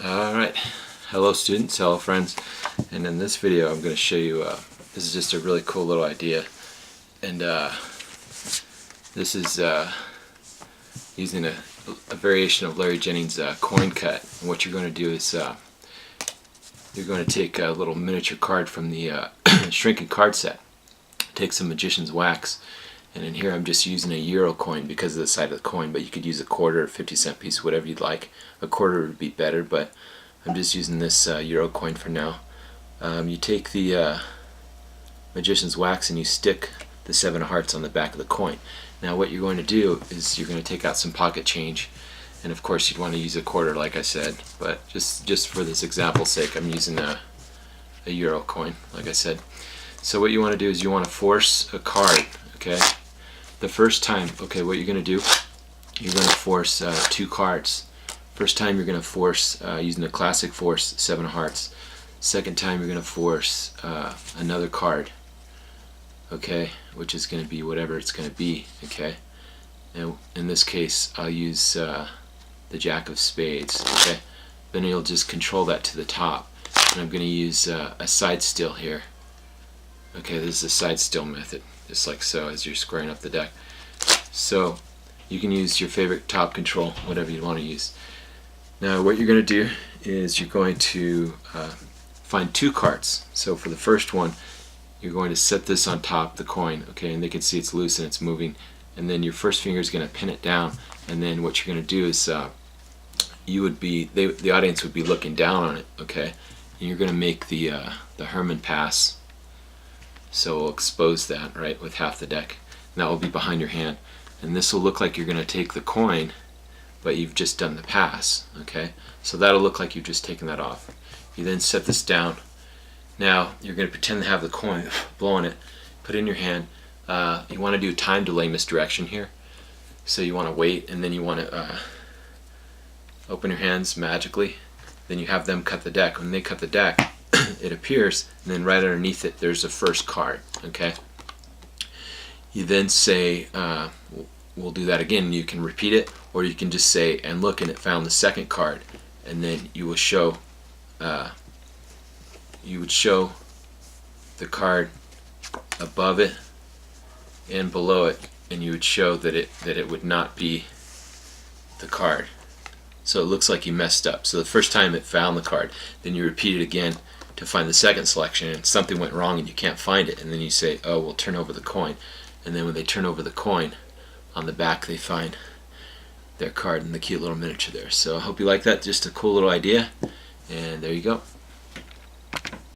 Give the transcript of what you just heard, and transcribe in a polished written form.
Alright, hello students, hello friends, and in this video I'm going to show you, this is just a really cool little idea, and this is using a variation of Larry Jennings' coin cut. And what you're going to do is you're going to take a little miniature card from the shrinking card set, take some Magician's wax, and in here I'm just using a euro coin because of the side of the coin, but you could use a quarter or 50-cent piece, whatever you'd like. A quarter would be better, but I'm just using this euro coin for now. You take the Magician's wax and you stick the 7 of hearts on the back of the coin. Now what you're going to do is you're going to take out some pocket change, and of course you'd want to use a quarter like I said, but just for this example's sake I'm using a euro coin like I said. So what you want to do is you want to force a card, okay? The first time, okay, what you're going to do, you're going to force 2 cards. First time you're going to force, using the classic force, 7 of hearts. Second time you're going to force another card, okay, which is going to be whatever it's going to be, okay. And in this case I'll use the Jack of Spades, okay. Then you'll just control that to the top, and I'm going to use a side still here. Okay, this is a side still method, just like so, as you're squaring up the deck. So you can use your favorite top control, whatever you want to use. Now what you're going to do is you're going to find 2 cards. So for the first one you're going to set this on top, the coin, okay, and they can see it's loose and it's moving, and then your first finger is going to pin it down, and then what you're going to do is the audience would be looking down on it, okay, and you're going to make the Herman pass. So we'll expose that, right, with half the deck. And that will be behind your hand. And this will look like you're going to take the coin, but you've just done the pass, okay? So that'll look like you've just taken that off. You then set this down. Now you're going to pretend to have the coin, blow on it, put it in your hand. You want to do time delay misdirection here. So you want to wait, and then you want to open your hands magically. Then you have them cut the deck. When they cut the deck, it appears, and then right underneath it there's the first card, okay? You then say, we'll do that again. You can repeat it, or you can just say, and look, and it found the second card, and then you will show, you would show the card above it and below it, and you would show that it would not be the card. So it looks like you messed up. So the first time it found the card, then you repeat it again to find the second selection, and something went wrong and you can't find it, and then you say, oh, we'll turn over the coin, and then when they turn over the coin, on the back they find their card and the cute little miniature there. So I hope you like that. Just a cool little idea, and there you go.